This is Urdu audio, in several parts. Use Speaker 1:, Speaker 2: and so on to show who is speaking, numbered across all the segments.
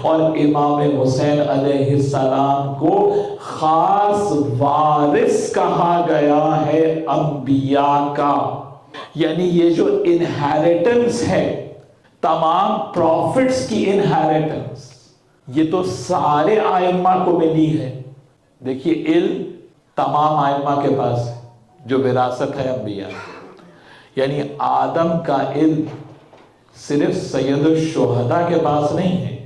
Speaker 1: اور امام حسین علیہ السلام کو خاص وارث کہا گیا ہے انبیاء کا. یعنی یہ جو انہیریٹنس ہے، تمام پروفٹس کی انہیریٹنس، یہ تو سارے آئمہ کو ملی ہے. دیکھیے علم تمام آئمہ کے پاس ہے، جو وراثت ہے انبیاء. یعنی آدم کا علم صرف سید الشہداء کے پاس نہیں ہے،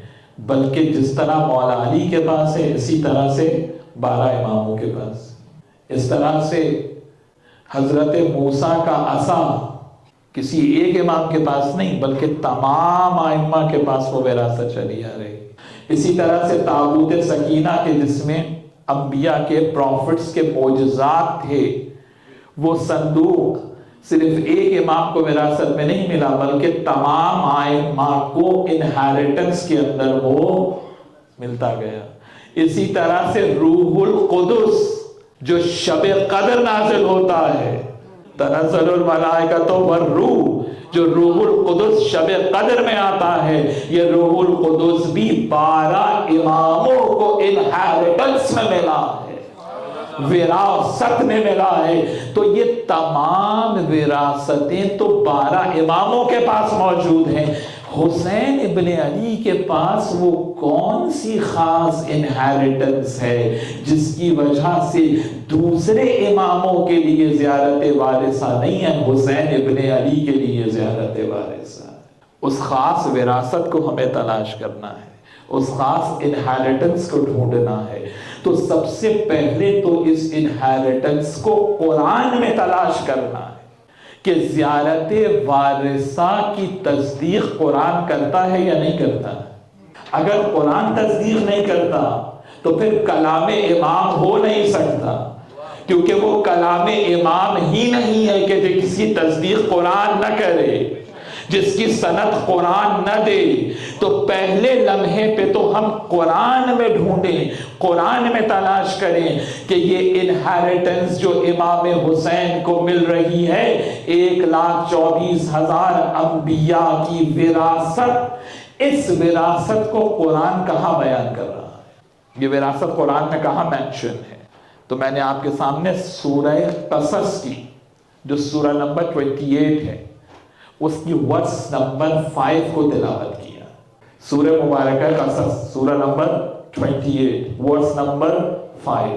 Speaker 1: بلکہ جس طرح مولا علی کے پاس ہے اسی طرح سے 12 اماموں کے پاس. اس طرح سے حضرت موسیٰ کا عصا کسی ایک امام کے پاس نہیں، بلکہ تمام ائمہ کے پاس وہ وراثت چلی آ رہی. اسی طرح سے تابوت سکینہ کے جس میں انبیاء کے پروفٹس کے معجزات تھے، وہ صندوق صرف ایک امام کو وراثت میں نہیں ملا، بلکہ تمام ائمہ کو انہیریٹنس کے اندر وہ ملتا گیا. اسی طرح سے روح القدس جو شب قدر نازل ہوتا ہے، تنزل الملائکۃ والروح، جو روح القدس شب قدر میں آتا ہے، یہ روح القدس بھی 12 اماموں کو انہیریٹنس میں ملا ہے، وراثت میں ملا ہے. تو یہ تمام وراثتیں تو 12 اماموں کے پاس موجود ہیں. حسین ابن علی کے پاس وہ کون سی خاص انہیریٹنس ہے جس کی وجہ سے دوسرے اماموں کے لیے زیارت وارثہ نہیں ہے، حسین ابن علی کے لیے زیارت وارثہ؟ اس خاص وراثت کو ہمیں تلاش کرنا ہے، اس خاص انہیریٹنس کو ڈھونڈنا ہے. تو سب سے پہلے تو اس انہیریٹنس کو قرآن میں تلاش کرنا ہے کہ زیارت وارثہ کی تصدیق قرآن کرتا ہے یا نہیں کرتا. اگر قرآن تصدیق نہیں کرتا تو پھر کلام امام ہو نہیں سکتا، کیونکہ وہ کلام امام ہی نہیں ہے کہ جس کی تصدیق قرآن نہ کرے، جس کی سند قرآن نہ دے. تو پہلے لمحے پہ تو ہم قرآن میں ڈھونڈیں، قرآن میں تلاش کریں کہ یہ انہیریٹنس جو امام حسین کو مل رہی ہے، 1,24,000 انبیاء کی وراثت، اس وراثت کو قرآن کہاں بیان کر رہا ہے؟ یہ وراثت قرآن میں کہاں مینشن ہے؟ تو میں نے آپ کے سامنے سورہ قصص کی جو سورہ نمبر 28 ہے، اس کی ورس نمبر 5 کو تلاوت کیا. سورہ مبارکہ قصص سورہ نمبر 28 ورس نمبر 5.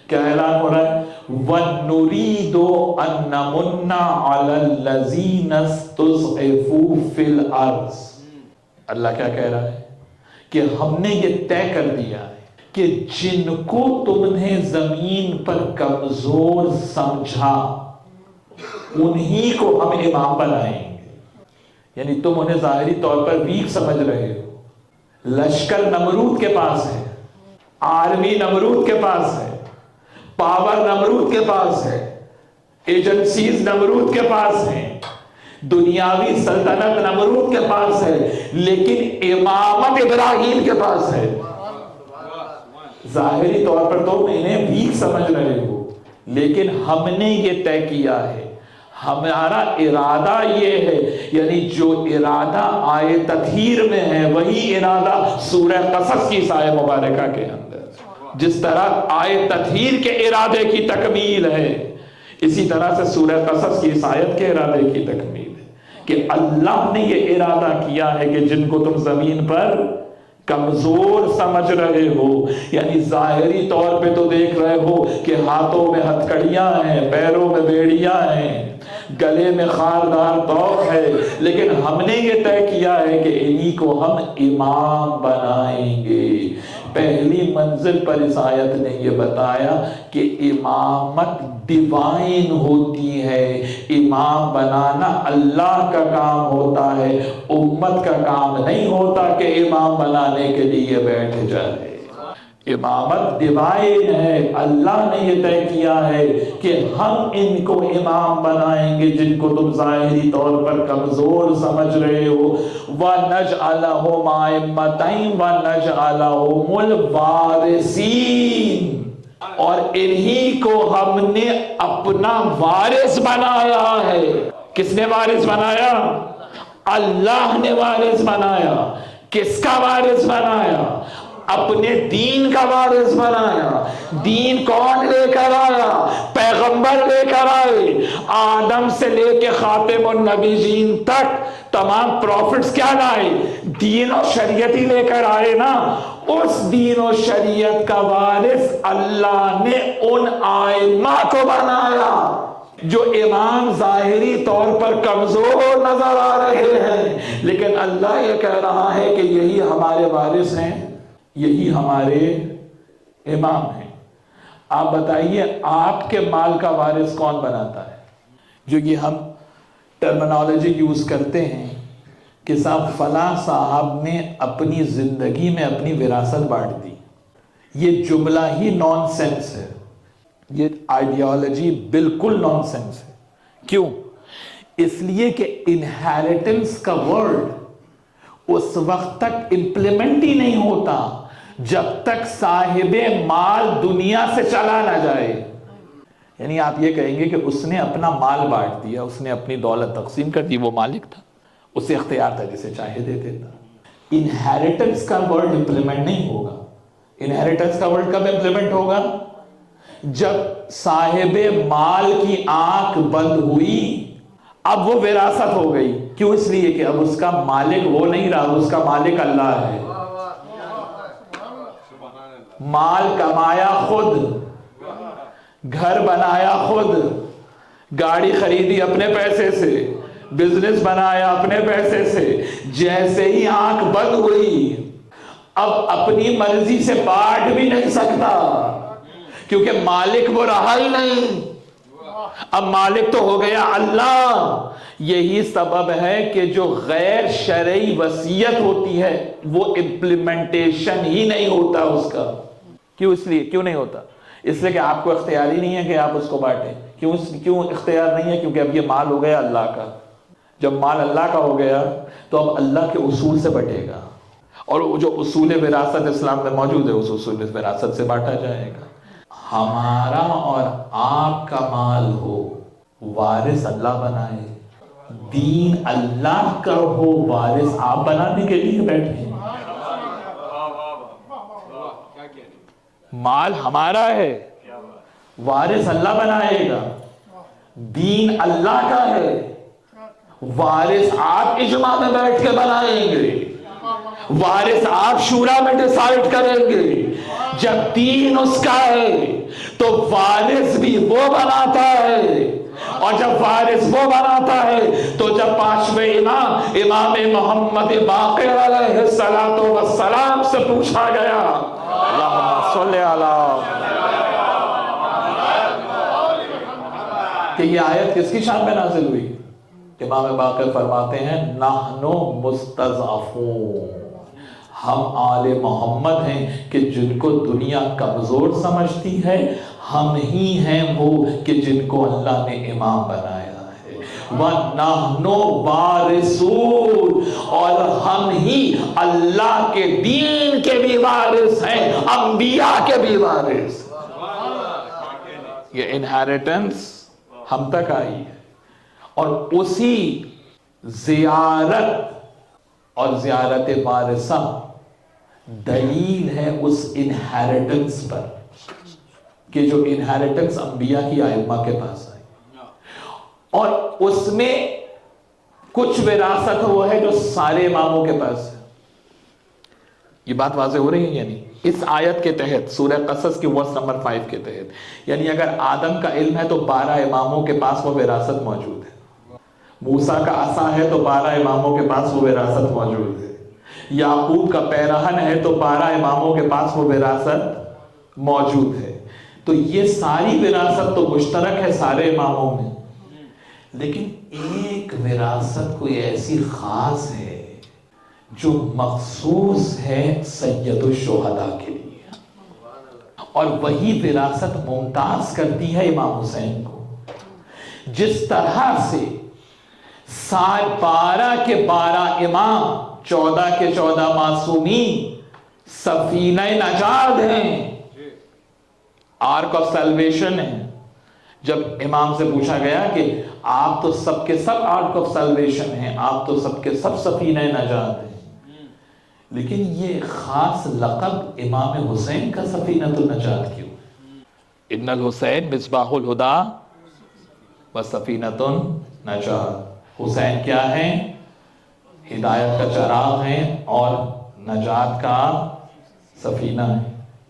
Speaker 1: کیا اعلان ہو رہا ہے؟ وَنُرِيدُ أَن نَّمُنَّ عَلَى الَّذِينَ اسْتُضْعِفُوا فِي الْأَرْضِ. اللہ کیا کہہ رہا ہے کہ ہم نے یہ طے کر دیا ہے کہ جن کو تم نے زمین پر کمزور سمجھا انہی کو ہم امام بنائیں گے. یعنی تم انہیں ظاہری طور پر ویک سمجھ رہے ہو، لشکر نمرود کے پاس ہے، آرمی نمرود کے پاس ہے، پاور نمرود کے پاس ہے، ایجنسیز نمرود کے پاس ہیں، دنیاوی سلطنت نمرود کے پاس ہے، لیکن امامت ابراہیم کے پاس ہے. ظاہری طور پر تم انہیں ویک سمجھ رہے ہو، لیکن ہم نے یہ طے کیا ہے، ہمارا ارادہ یہ ہے. یعنی جو ارادہ آئے تطہیر میں ہے وہی ارادہ سورہ قصص کی آیت مبارکہ کے اندر. جس طرح آئے تطہیر کے ارادے کی تکمیل ہے، اسی طرح سے سورہ قصص کی آیت کے ارادے کی تکمیل ہے کہ اللہ نے یہ ارادہ کیا ہے کہ جن کو تم زمین پر کمزور سمجھ رہے ہو، یعنی ظاہری طور پہ تو دیکھ رہے ہو کہ ہاتھوں میں ہتھکڑیاں ہیں، پیروں میں بیڑیاں ہیں، گلے میں خاردار طوق ہے، لیکن ہم نے یہ طے کیا ہے کہ انہی کو ہم امام بنائیں گے. پہلی منزل پر اس آیت نے یہ بتایا کہ امامت ڈیوائن ہوتی ہے، امام بنانا اللہ کا کام ہوتا ہے، امت کا کام نہیں ہوتا کہ امام بنانے کے لیے بیٹھ جائے. امامت ڈیوائن ہے، اللہ نے یہ طے کیا ہے کہ ہم ان کو امام بنائیں گے جن کو تم ظاہری طور پر کمزور سمجھ رہے ہو. وَنَجْعَلَهُمْ أَئِمَّةً وَنَجْعَلَهُمُ الْوَارِثِينَ. اور انہی کو ہم نے اپنا وارث بنایا ہے. کس نے وارث بنایا؟ اللہ نے وارث بنایا. کس کا وارث بنایا؟ اپنے دین کا وارث بنایا۔ دین کون لے کر آیا؟ پیغمبر لے کر آئے۔ آدم سے لے کے خاتم النبیین تک تمام پروفٹس کیا لائے؟ دین اور شریعت ہی لے کر آئے نا۔ اس دین و شریعت کا وارث اللہ نے ان ائمہ کو بنایا جو امام ظاہری طور پر کمزور نظر آ رہے ہیں، لیکن اللہ یہ کہہ رہا ہے کہ یہی ہمارے وارث ہیں، یہی ہمارے امام ہیں۔ آپ بتائیے آپ کے مال کا وارث کون بناتا ہے؟ جو یہ ہم ٹرمنالوجی یوز کرتے ہیں کہ صاحب فلاں صاحب نے اپنی زندگی میں اپنی وراثت بانٹ دی، یہ جملہ ہی نان سینس ہے، یہ آئیڈیالوجی بالکل نان سینس ہے۔ کیوں؟ اس لیے کہ انہیریٹنس کا ورڈ اس وقت تک امپلیمنٹ ہی نہیں ہوتا جب تک صاحب مال دنیا سے چلا نہ جائے۔ یعنی آپ یہ کہیں گے کہ اس نے اپنا مال بانٹ دیا، اس نے اپنی دولت تقسیم کر دی، وہ مالک تھا، اسے اختیار تھا، جسے چاہے دے دیتا۔ انہیریٹنس کا ورڈ امپلیمنٹ نہیں ہوگا۔ انہیریٹنس کا ورڈ کب امپلیمنٹ ہوگا؟ جب صاحب مال کی آنکھ بند ہوئی، اب وہ وراثت ہو گئی۔ کیوں؟ اس لیے کہ اب اس کا مالک وہ نہیں رہا، اس کا مالک اللہ ہے۔ مال کمایا خود، گھر بنایا خود، گاڑی خریدی اپنے پیسے سے، بزنس بنایا اپنے پیسے سے۔ جیسے ہی آنکھ بند ہوئی اب اپنی مرضی سے بانٹ بھی نہیں سکتا، کیونکہ مالک وہ رہا ہی نہیں، اب مالک تو ہو گیا اللہ۔ یہی سبب ہے کہ جو غیر شرعی وصیت ہوتی ہے وہ امپلیمنٹیشن ہی نہیں ہوتا اس کا۔ کیوں؟ اس لیے کیوں نہیں ہوتا؟ اس لیے کہ آپ کو اختیار ہی نہیں ہے کہ آپ اس کو بانٹیں۔ کیوں اختیار نہیں ہے؟ کیونکہ اب یہ مال ہو گیا اللہ کا۔ جب مال اللہ کا ہو گیا تو اب اللہ کے اصول سے بٹے گا، اور جو اصول وراثت اسلام میں موجود ہے اس اصول وراثت سے بانٹا جائے گا۔ ہمارا اور آپ کا مال ہو، وارث اللہ بنائے۔ دین اللہ کا ہو، وارث آپ بنانے کے لیے بیٹھے۔ مال ہمارا ہے، وارث اللہ بنائے گا۔ دین اللہ کا ہے، وارث آپ اجماع میں بیٹھ کے بنائیں گے، وارث آپ شورا میں ڈیسائیڈ کریں گے۔ جب دین اس کا ہے تو وارث بھی وہ بناتا ہے، اور جب وارث وہ بناتا ہے تو جب پانچویں امام محمد باقر علیہ السلام سے پوچھا گیا اللہم صلی علی، کہ یہ آیت کس کی شان میں نازل ہوئی؟ امام باقر فرماتے ہیں نحن مستضعفون، ہم آل محمد ہیں کہ جن کو دنیا کمزور سمجھتی ہے، ہم ہی ہیں وہ کہ جن کو اللہ نے امام بنایا ہے۔ وَنَحْنُ وَارِثُونَ، اور ہم ہی اللہ کے دین کے بھی وارث ہیں، انبیاء کے بھی وارث۔ یہ انہیریٹنس ہم تک آئی ہے، اور اسی زیارت اور زیارت وارثہ دلیل ہے اس انہیریٹنس پر، کہ جو انہیریٹنس انبیاء کی ائمہ کے پاس آئی، اور اس میں کچھ وراثت وہ ہے جو سارے اماموں کے پاس ہے۔ یہ بات واضح ہو رہی ہے؟ یعنی اس آیت کے تحت سورہ قصص کی ورس نمبر 5 کے تحت، یعنی اگر آدم کا علم ہے تو 12 اماموں کے پاس وہ وراثت موجود ہے، موسیٰ کا عصا ہے تو 12 اماموں کے پاس وہ وراثت موجود ہے، یعقوب کا پیرہن ہے تو 12 اماموں کے پاس وہ وراثت موجود ہے۔ تو یہ ساری وراثت تو مشترک ہے سارے اماموں میں، لیکن ایک وراثت کوئی ایسی خاص ہے جو مخصوص ہے سید الشہداء کے لیے، اور وہی وراثت ممتاز کرتی ہے امام حسین کو۔ جس طرح سے 12 کے 12 امام، 14 کے 14 معصومین سفینہ نجات ہیں، آرک آف سیلویشن ہے۔ جب امام سے پوچھا گیا کہ آپ تو سب کے سب آرک آف سیلویشن ہیں، آپ تو سب کے سب سفینہ نجات ہیں، لیکن یہ خاص لقب امام حسین کا سفینۃ النجات کیوں؟ ان الحسین مصباح الہدا و سفینۃ النجات، حسین کیا ہے؟ ہدایت کا چراغ ہے اور نجات کا سفینہ ہے۔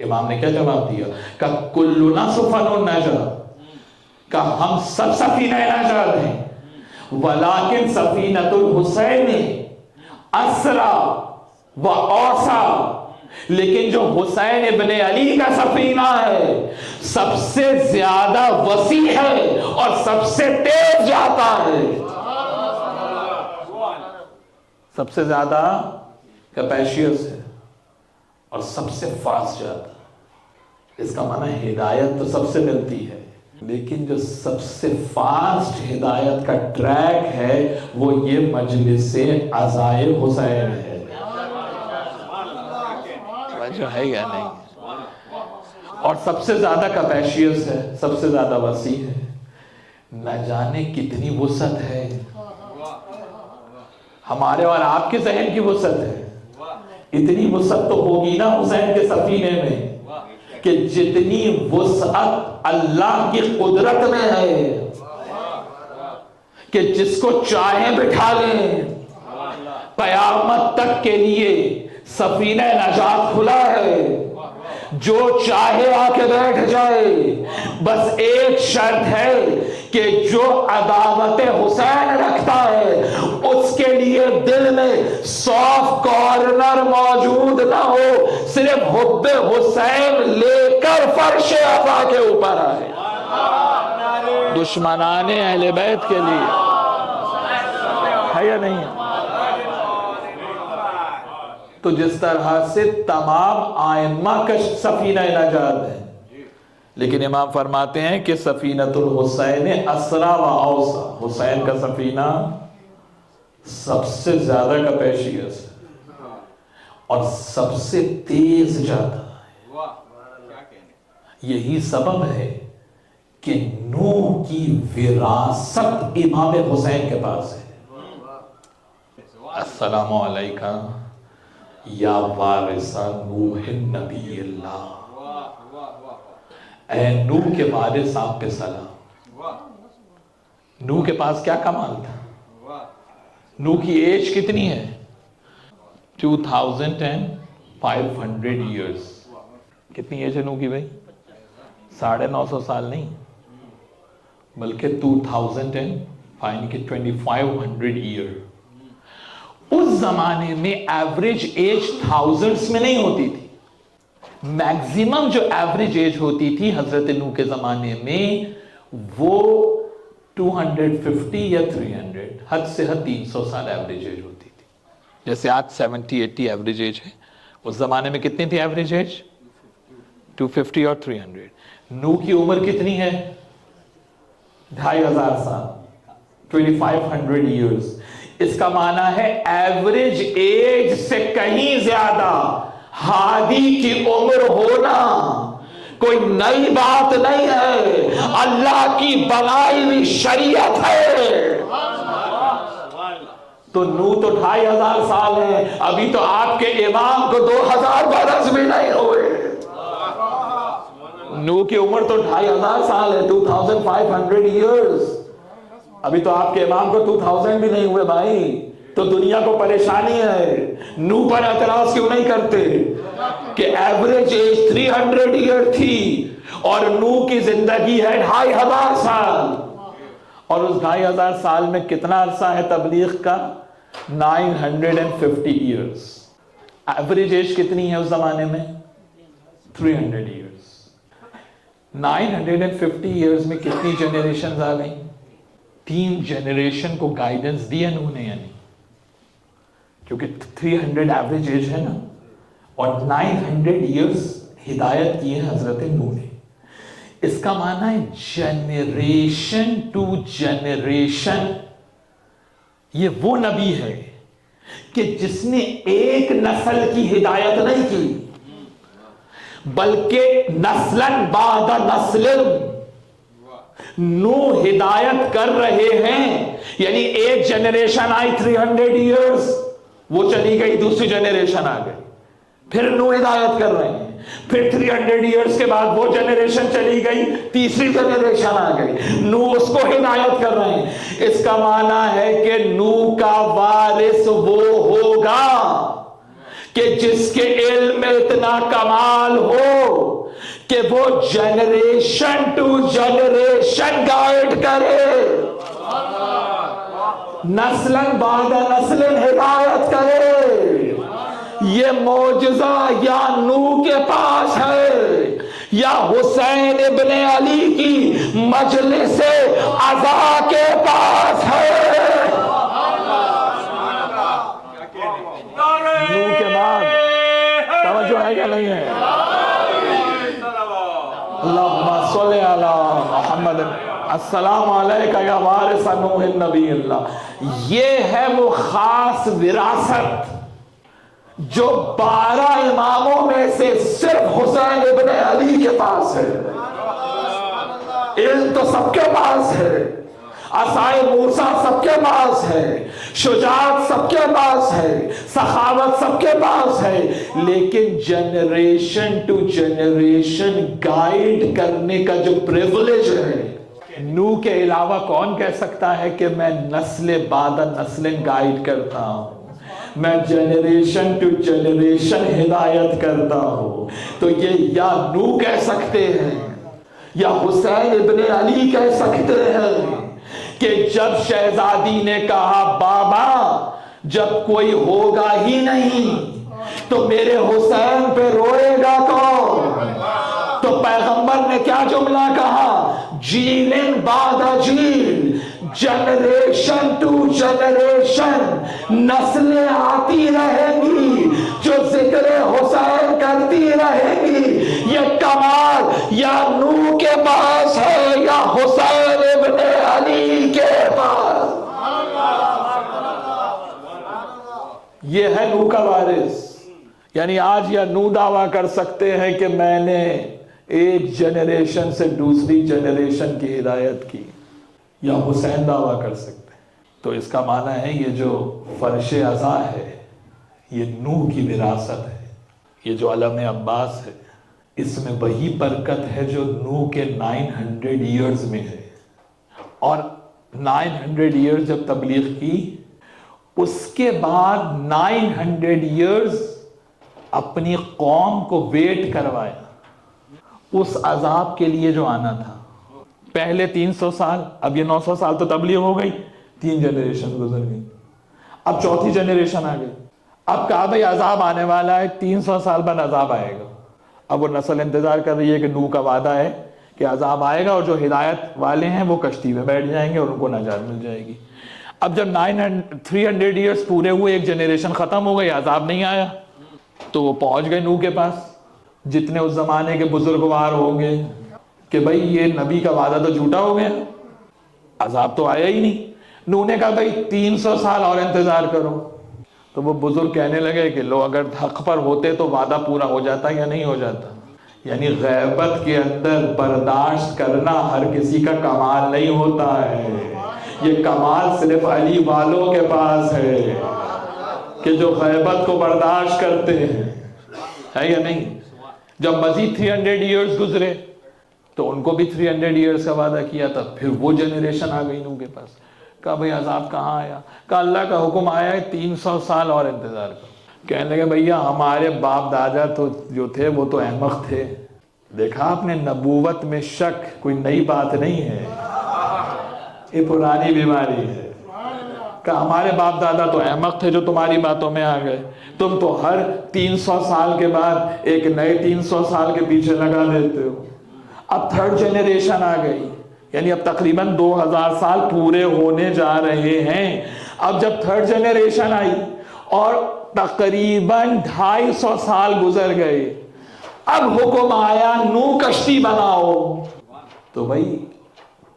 Speaker 1: امام نے کیا جواب دیا؟ کہ کلنا سفن النجات، کہ ہم سب سفینہ نجات ہیں، ولیکن سفینۃ الحسین اسرا و اوسع، لیکن جو حسین ابن علی کا سفینہ ہے سب سے زیادہ وسیع ہے اور سب سے تیز جاتا ہے، سب سے زیادہ کیپیشیس ہے اور سب سے فاسٹ جاتا ہے۔ اس کا معنی ہدایت تو سب سے ملتی ہے، لیکن جو سب سے فاسٹ ہدایت کا ٹریک ہے وہ یہ مجلس عزائے حسین ہے۔ جو ہے یا نہیں؟ اور سب سے زیادہ کیپیشیس ہے، سب سے زیادہ وسیع ہے، نہ جانے کتنی وسعت ہے ہمارے اور آپ کے ذہن کی وسعت ہے۔ اتنی وسعت تو ہوگی نا حسین کے سفینے میں کہ جتنی وسعت اللہ کی قدرت میں ہے کہ جس کو چاہیں بٹھا لیں۔ قیامت تک کے لیے سفینہ نجات کھلا ہے، جو چاہے آ کے بیٹھ جائے، بس ایک شرط ہے کہ جو عداوت حسین رکھتا ہے اس کے لیے دل میں سافٹ کارنر موجود نہ ہو، صرف حب حسین لے کر فرش عفا کے اوپر آئے۔ دشمنان اہل بیت کے لیے ہے یا نہیں؟ تو جس طرح سے تمام آئمہ کا سفینہ نجات ہے، لیکن امام فرماتے ہیں کہ سفینۃ الحسین اسرا و اوسع، حسین کا سفینہ سب سے زیادہ کیپیشیس ہے اور سب سے تیز جاتا ہے۔ یہی سبب ہے کہ نوح کی وراثت امام حسین کے پاس ہے۔ السلام علیکہ یا وارث نوح نبی اللہ، اے نوح کے وارث آپ پہ سلام۔ نوح کے پاس کیا کمال تھا؟ نوح کی ایج کتنی ہے؟ 2500 ایئرز۔ کتنی ایج ہے نوح کی بھائی؟ 950 سال نہیں بلکہ 2500 ایئر۔ اس زمانے میں ایوریج ایج تھاؤزنڈز میں نہیں ہوتی تھی، میکزیمم جو ایوریج ایج ہوتی تھی حضرت نوح کے زمانے میں وہ 250 یا 300، حد سے حد 300 سال ایوریج ایج ہوتی تھی۔ جیسے آج 70-80 ایوریج ایج ہے، اس زمانے میں کتنی تھی ایوریج ایج؟ 250 اور 300۔ نوح کی عمر کتنی ہے؟ 2500 سال، 2500 ایئرز۔ اس کا معنی ہے ایوریج ایج سے کہیں زیادہ ہادی کی عمر ہونا کوئی نئی بات نہیں ہے، اللہ کی بنائی ہوئی شریعت ہے۔ تو نوح تو 2500 سال ہے، ابھی تو آپ کے امام کو 2000 برس بھی نہیں ہوئے۔ نوح کی عمر تو 2500 سال ہے، 2500 ایئرز۔ ابھی تو آپ کے امام کو 2000 بھی نہیں ہوئے بھائی، تو دنیا کو پریشانی ہے۔ نوح پر اعتراض کیوں نہیں کرتے کہ ایوریج ایج 300 ایئر تھی اور نوح کی زندگی ہے 2500 سال، اور اس 2500 سال میں کتنا عرصہ ہے تبلیغ کا؟ 950 ایئرز۔ ایوریج ایج کتنی ہے اس زمانے میں؟ 300 ایئرز۔ 950 ایئرز میں کتنی جنریشنز آ گئیں؟ 3 جنریشن کو گائیڈنس دی ہے نوح نے، یعنی کیونکہ 300 ایوریج ایج ہے نا، اور 900 ایئرز ہدایت کی ہے حضرت نوح نے۔ اس کا معنی ہے جنریشن ٹو جنریشن یہ وہ نبی ہے کہ جس نے ایک نسل کی ہدایت نہیں کی بلکہ نسلاً بعد نسل نوح ہدایت کر رہے ہیں، یعنی ایک جنریشن آئی 300 ایئرز، وہ چلی گئی, دوسری جنریشن آ گئی, پھر نوح ہدایت کر رہے ہیں, پھر 300 ایئرز کے بعد وہ جنریشن چلی گئی, تیسری جنریشن آ گئی, نوح اس کو ہدایت کر رہے ہیں. اس کا معنی ہے کہ نوح کا وارث وہ ہوگا کہ جس کے علم میں اتنا کمال ہو کہ وہ جنریشن ٹو جنریشن گائیڈ کرے, نسلن بعد نسلن ہدایت کرے. یہ معجزہ یا نوح کے پاس ہے یا حسین ابن علی کی مجلس عزا کے پاس ہے. نوح کے بعد توجہ ہے کہ نہیں ہے؟ اللہم صلی علی محمد. السلام علیکہ یا وارث نوح النبی اللہ. یہ ہے وہ خاص وراثت جو 12 اماموں میں سے صرف حسین ابن علی کے پاس ہے. علم تو سب کے پاس ہے, عصائے موسیٰ سب کے پاس ہے, شجاعت سب کے پاس ہے, سخاوت سب کے پاس ہے, لیکن جنریشن ٹو جنریشن گائیڈ کرنے کا جو پریولیج ہے, نوح کے علاوہ کون کہہ سکتا ہے کہ میں نسل بعد نسل گائیڈ کرتا ہوں, میں جنریشن ٹو جنریشن ہدایت کرتا ہوں. تو یہ یا نوح کہہ سکتے ہیں یا حسین ابن علی کہہ سکتے ہیں کہ جب شہزادی نے کہا بابا جب کوئی ہوگا ہی نہیں تو میرے حسین پہ روئے گا کون, تو پیغمبر نے کیا جملہ کہا, جیل بعد جیل, جنریشن ٹو جنریشن نسلیں آتی رہیں گی جو ذکر حسین کرتی رہیں گی. یہ کمال یا نوح کے پاس ہے یا حسین ابن علی کے پاس. یہ ہے نوح کا وارث. یعنی آج یا نوح دعویٰ کر سکتے ہیں کہ میں نے ایک جنریشن سے دوسری جنریشن کی ہدایت کی, یا حسین دعویٰ کر سکتے ہیں. تو اس کا معنی ہے یہ جو فرش عزا ہے یہ نوح کی وراثت ہے. یہ جو علم عباس ہے اس میں وہی برکت ہے جو نوح کے 900 ایئرز میں ہے. اور 900 ایئرز جب تبلیغ کی اس کے بعد 900 ایئرز اپنی قوم کو ویٹ کروایا اس عذاب کے لیے جو آنا تھا. پہلے 300 سال, اب یہ 900 سال تو تبلیغ ہو گئی, 3 جنریشن گزر گئی, اب چوتھی جنریشن آ گئی. اب کہا بھئی عذاب آنے والا ہے, 300 سال بعد عذاب آئے گا. اب وہ نسل انتظار کر رہی ہے کہ نوح کا وعدہ ہے کہ عذاب آئے گا اور جو ہدایت والے ہیں وہ کشتی میں بیٹھ جائیں گے اور ان کو نجات مل جائے گی. اب جب 300 ایئرز پورے ہوئے, ایک جنریشن ختم ہو گئی, عذاب نہیں آیا, تو وہ پہنچ گئے نوح کے پاس. جتنے اس زمانے کے بزرگوار ہوں گے کہ بھئی یہ نبی کا وعدہ تو جھوٹا ہو گیا, عذاب تو آیا ہی نہیں. نوح نے کہا بھئی 300 سال اور انتظار کرو. تو وہ بزرگ کہنے لگے کہ لو اگر حق پر ہوتے تو وعدہ پورا ہو جاتا یا نہیں ہو جاتا. یعنی غیبت کے اندر برداشت کرنا ہر کسی کا کمال نہیں ہوتا ہے, یہ کمال صرف علی والوں کے پاس ہے کہ جو غیبت کو برداشت کرتے ہیں, ہے یا نہیں. جب مزید 300 ایئرز گزرے تو ان کو بھی 300 ایئرز کا وعدہ کیا تھا. پھر وہ جنریشن آ گئی نوح کے پاس. کہا بھئی عذاب کہاں آیا؟ کہا اللہ کا حکم آیا ہے 300 سال اور انتظار کرو. کہنے لگے بھیا ہمارے باپ دادا تو جو تھے وہ تو احمق تھے. دیکھا آپ نے, نبوت میں شک کوئی نئی بات نہیں ہے, یہ پرانی بیماری ہے. کہ ہمارے باپ دادا تو احمق تھے جو تمہاری باتوں میں آ گئے, تم تو ہر 300 سال کے بعد ایک نئے 300 سال کے پیچھے لگا دیتے ہو. اب 3rd جنریشن آ گئی, یعنی اب تقریباً 2000 سال پورے ہونے جا رہے ہیں. اب جب 3rd جنریشن آئی اور تقریباً 250 سال گزر گئے, اب حکم آیا نوح کشتی بناؤ. تو بھائی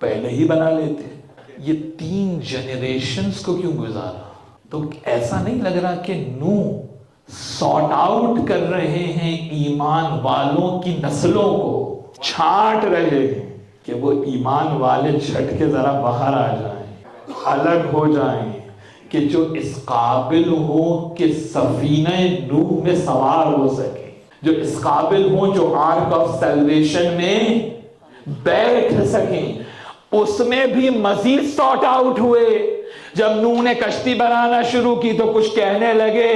Speaker 1: پہلے ہی بنا لیتے, یہ 3 جنریشنز کو کیوں گزارا؟ تو ایسا نہیں لگ رہا کہ نوح سارٹ آؤٹ کر رہے ہیں ایمان والوں کی نسلوں کو, چھانٹ رہے ہیں کہ وہ ایمان والے جھٹ کے ذرا باہر آ جائیں, الگ ہو جائیں, کہ جو اس قابل ہو کہ سفینہ نوح میں سوار ہو سکے، جو اس قابل ہوں جو آرک آف سیلویشن میں بیٹھ سکیں، اس میں بھی مزید سارٹ آؤٹ ہوئے۔ جب نوح نے کشتی بنانا شروع کی تو کچھ کہنے لگے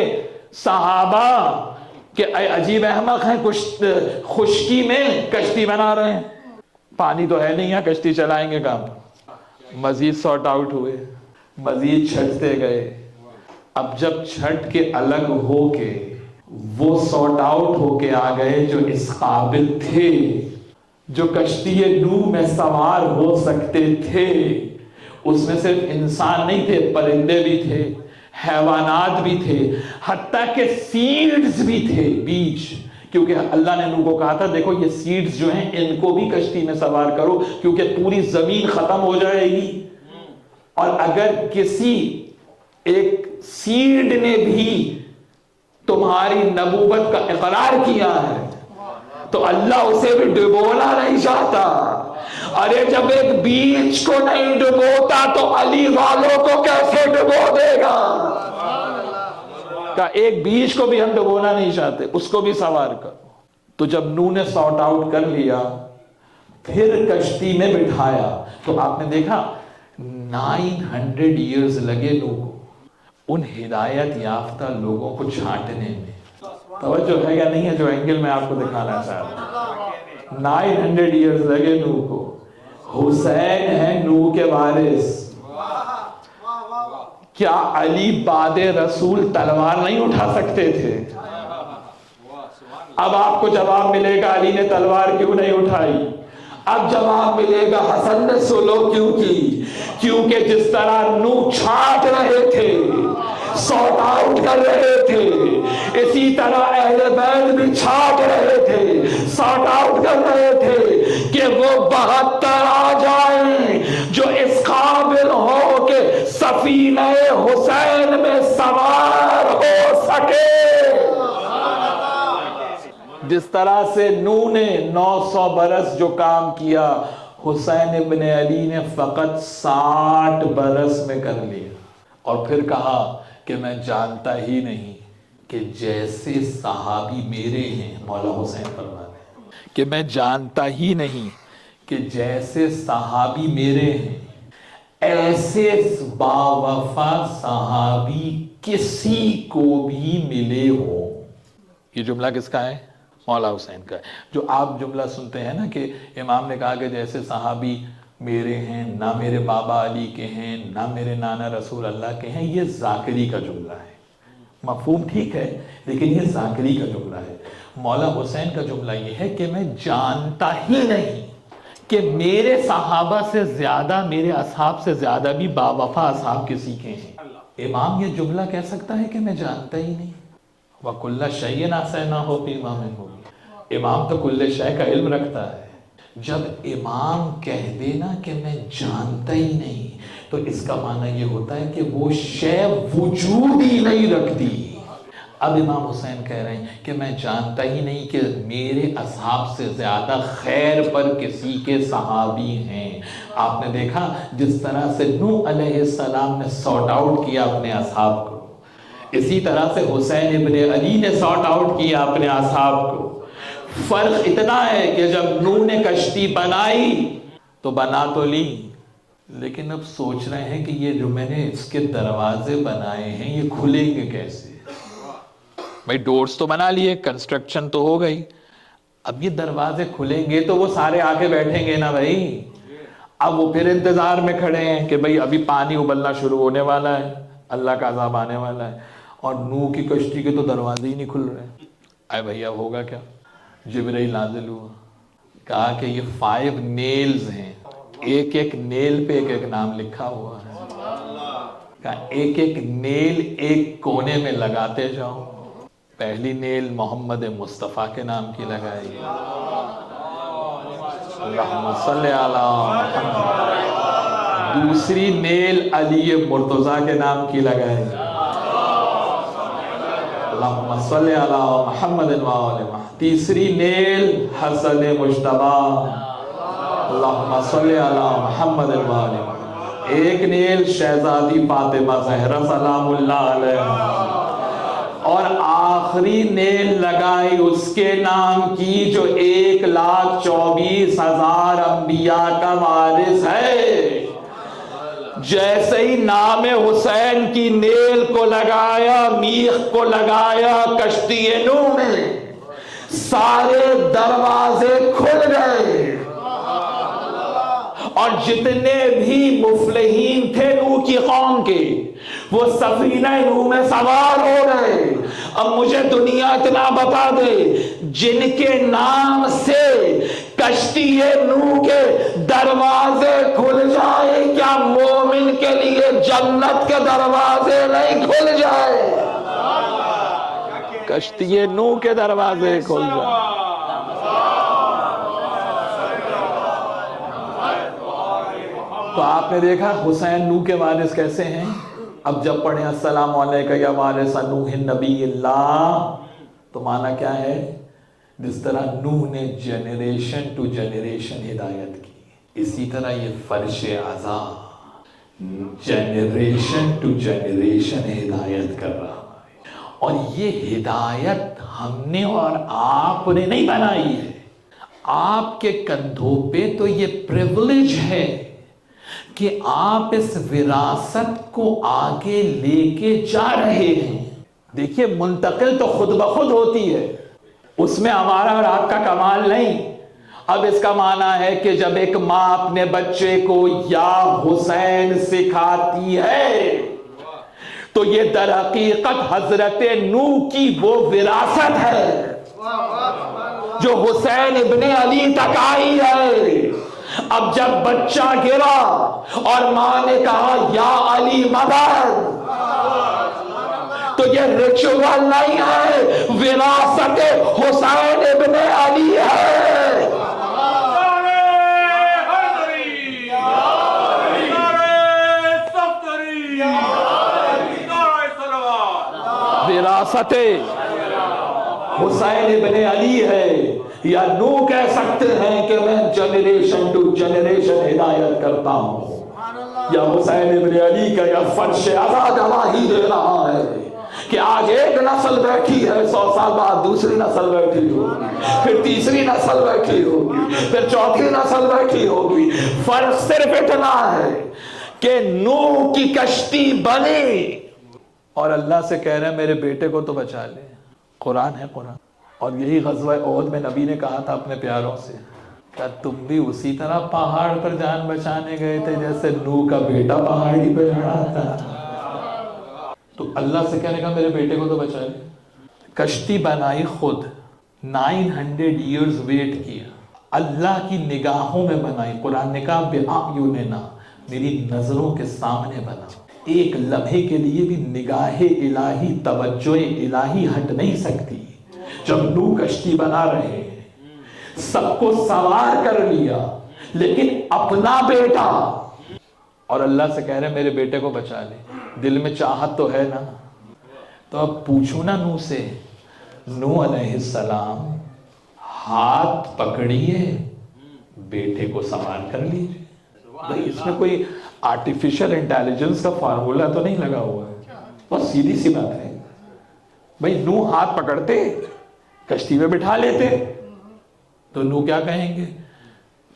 Speaker 1: صحابہ کہ اے عجیب احمق ہیں، کچھ خشکی میں کشتی بنا رہے ہیں، پانی تو ہے نہیں ہے، کشتی چلائیں گے کہاں؟ مزید سارٹ آؤٹ ہوئے، مزید چھٹتے گئے۔ اب جب چھٹ کے الگ ہو کے وہ سارٹ آؤٹ ہو کے آ گئے جو اس قابل تھے، جو کشتی نوح میں سوار ہو سکتے تھے، اس میں صرف انسان نہیں تھے، پرندے بھی تھے، حیوانات بھی تھے، حتیٰ کہ سیڈز بھی تھے، بیج، کیونکہ اللہ نے نوح کو کہا تھا دیکھو یہ سیڈز جو ہیں ان کو بھی کشتی میں سوار کرو، کیونکہ پوری زمین ختم ہو جائے گی، اور اگر کسی ایک سیڈ نے بھی تمہاری نبوت کا اقرار کیا ہے تو اللہ اسے بھی ڈبونا نہیں چاہتا۔ ارے جب ایک بیج کو نہیں ڈبوتا تو علی والوں کو کیسے ڈبو دے گا؟ کہ ایک بیج کو بھی ہم ڈبونا نہیں چاہتے، اس کو بھی سوار کرو۔ تو جب نوح نے سارٹ آؤٹ کر لیا، پھر کشتی میں بٹھایا، تو آپ نے دیکھا 900 ایئرز لگے نوح کو ان ہدایت یافتہ لوگوں کو چھانٹنے میں۔ توجہ ہے یا نہیں ہے جو اینگل میں آپ کو دکھانا چاہتا ہوں؟ 900 ایئرز لگے نوح کو۔ حسین ہے نوح کے وارث۔ کیا علی بعد رسول تلوار نہیں اٹھا سکتے تھے؟ اب آپ کو جواب ملے گا علی نے تلوار کیوں نہیں اٹھائی؟ اب جواب ملے گا حسن نے سولو کیوں کی؟ کیونکہ جس طرح نوح چھانٹ رہے تھے، سارٹ آؤٹ کر رہے تھے، اسی طرح اہل بیت بھی چھانٹ رہے تھے، سارٹ آؤٹ کر رہے تھے کہ وہ 72 آ جائیں جو اس قابل ہو کہ سفینہ حسین میں سوار ہو سکے۔ جس طرح سے نوح نے 900 برس جو کام کیا، حسین ابن علی نے فقط 60 برس میں کر لیا، اور پھر کہا کہ میں جانتا ہی نہیں کہ جیسے صحابی میرے ہیں، مولا حسین فرماتے ہیں کہ میں جانتا ہی نہیں کہ جیسے صحابی میرے ہیں ایسے باوفا صحابی کسی کو بھی ملے ہو۔ یہ جملہ کس کا ہے؟ مولا حسین کا ہے۔ جو آپ جملہ سنتے ہیں نا کہ امام نے کہا کہ جیسے صحابی میرے ہیں، نہ میرے بابا علی کے ہیں، نہ میرے نانا رسول اللہ کے ہیں، یہ ذاکری کا جملہ ہے۔ مفہوم ٹھیک ہے، لیکن یہ ذاکری کا جملہ ہے۔ مولا حسین کا جملہ یہ ہے کہ میں جانتا ہی نہیں کہ میرے صحابہ سے زیادہ، میرے اصحاب سے زیادہ بھی باوفا اصحاب کسی کے ہیں۔ امام یہ جملہ کہہ سکتا ہے کہ میں جانتا ہی نہیں؟ وَكُلَّ شَيْءٍ أَحْصَيْنَاهُ فِي إِمَامٍ مُبِينٍ۔ امام تو کل شے کا علم رکھتا ہے۔ جب امام کہہ دینا کہ میں جانتا ہی نہیں، تو اس کا معنی یہ ہوتا ہے کہ وہ شے وجود ہی نہیں رکھتی۔ اب امام حسین کہہ رہے ہیں کہ میں جانتا ہی نہیں کہ میرے اصحاب سے زیادہ خیر پر کسی کے صحابی ہیں۔ آپ نے دیکھا جس طرح سے نوح علیہ السلام نے سارٹ آؤٹ کیا اپنے اصحاب کو، اسی طرح سے حسین ابن علی نے سارٹ آؤٹ کیا اپنے اصحاب کو۔ فرق اتنا ہے کہ جب نوح نے کشتی بنائی تو بنا تو لی، لیکن اب سوچ رہے ہیں کہ یہ جو میں نے اس کے دروازے بنائے ہیں یہ کھلیں گے کیسے؟ بھائی ڈورز تو بنا لیے، کنسٹرکشن تو ہو گئی، اب یہ دروازے کھلیں گے تو وہ سارے آ کے بیٹھیں گے نا بھائی۔ اب وہ پھر انتظار میں کھڑے ہیں کہ بھائی ابھی پانی ابلنا شروع ہونے والا ہے، اللہ کا عذاب آنے والا ہے، اور نوح کی کشتی کے تو دروازے ہی نہیں کھل رہے۔ اے بھئی اب ہوگا کیا؟ جبرائیل نازل ہوا، کہا کہ یہ 5 نیلز ہیں، ایک ایک نیل پہ ایک ایک نام لکھا ہوا ہے، کہا ایک ایک نیل ایک کونے میں لگاتے جاؤ۔ پہلی نیل محمد مصطفیٰ کے نام کی لگائی، اللہم صلی علی محمد۔ دوسری نیل علی مرتضیٰ کے نام کی لگائی، اللہم صلی علی محمد و آل محمد۔ تیسری نیل حسن مجتبیٰ، اللہم صلی علی محمد و آل محمد۔ ایک نیل شہزادی فاطمہ زہرا سلام اللہ علیہ، اور آخری نیل لگائی اس کے نام کی جو 1,24,000 انبیاء کا وارث ہے۔ جیسے ہی نام حسین کی نیل کو لگایا، میخ کو لگایا کشتی نوح میں، سارے دروازے کھل گئے، اور جتنے بھی مفلحین تھے نوح کی قوم کے وہ سفینہ نوح میں سوار ہو گئے۔ اب مجھے دنیا اتنا بتا دے، جن کے نام سے کشتی نوح کے دروازے کھل جائے، کیا مومن کے لیے جنت کے دروازے نہیں کھل جائے؟ کشتی نوح کے دروازے کھل جائے۔ تو آپ نے دیکھا حسین نوح کے وارث کیسے ہیں۔ اب جب پڑھیں السلام علیکم یا وارث نوح نبی اللہ، تو معنی کیا ہے؟ جس طرح نوح نے جنریشن ٹو جنریشن ہدایت کی، اسی طرح یہ فرش عزا جنریشن ٹو جنریشن ہدایت کر رہا ہے۔ اور یہ ہدایت ہم نے اور آپ نے نہیں بنائی ہے، آپ کے کندھوں پہ تو یہ پریولیج ہے کہ آپ اس وراثت کو آگے لے کے جا رہے ہیں۔ دیکھیے منتقل تو خود بخود ہوتی ہے، اس میں ہمارا اور آپ کا کمال نہیں۔ اب اس کا معنی ہے کہ جب ایک ماں اپنے بچے کو یا حسین سکھاتی ہے تو یہ در حقیقت حضرت نوح کی وہ وراثت ہے جو حسین ابن علی تک آئی ہے۔ اب جب بچہ گرا اور ماں نے کہا یا علی مدد، تو یہ ریچول نہیں ہے، وراثت حسین ابن علی ہے۔ وراثت حسین ابن علی ہے، یا نوح کہہ سکتے ہیں کہ میں جنریشن ٹو جنریشن ہدایت کرتا ہوں، یا حسین ابن علی کا یا فرش عزا گواہی دے رہا ہے کہ آج ایک نسل بیٹھی ہے، 100 سال بعد دوسری نسل بیٹھی ہوگی، پھر تیسری نسل بیٹھی ہوگی، پھر چوتھی نسل بیٹھی ہوگی۔ فرق صرف اتنا ہے کہ نوح کی کشتی بنی اور اللہ سے کہہ رہے ہیں میرے بیٹے کو تو بچا لے۔ قرآن ہے قرآن۔ اور یہی غزوہ احد میں نبی نے کہا تھا اپنے پیاروں سے، کیا تم بھی اسی طرح پہاڑ پر جان بچانے گئے تھے جیسے نوح کا بیٹا پہاڑی پہ چڑھا تھا؟ تو اللہ سے کہنے کا میرے بیٹے کو تو بچا لے۔ کشتی بنائی خود، 900 ایئرز ویٹ کیا، اللہ کی نگاہوں میں بنائی۔ قرآن نے کہا بِأَعْيُنِنَا، میری نظروں کے سامنے بنا۔ ایک لمحے کے لیے بھی نگاہ الہی، توجہ الہی ہٹ نہیں سکتی۔ جب نوح کشتی بنا رہے ہیں، سب کو سوار کر لیا، لیکن اپنا بیٹا، اور اللہ سے کہہ رہے ہیں میرے بیٹے کو بچا لے۔ دل میں چاہت تو ہے نا۔ تو اب پوچھو نا نوح سے، نوح علیہ السلام ہاتھ پکڑیے، بیٹے کو سوار کر لیجیے۔ بھائی اس میں کوئی آرٹیفیشل انٹیلیجنس کا فارمولا تو نہیں لگا ہوا ہے، بس سیدھی سی بات ہے۔ بھائی نوح ہاتھ پکڑتے، کشتی میں بٹھا لیتے، تو نوح کیا کہیں گے؟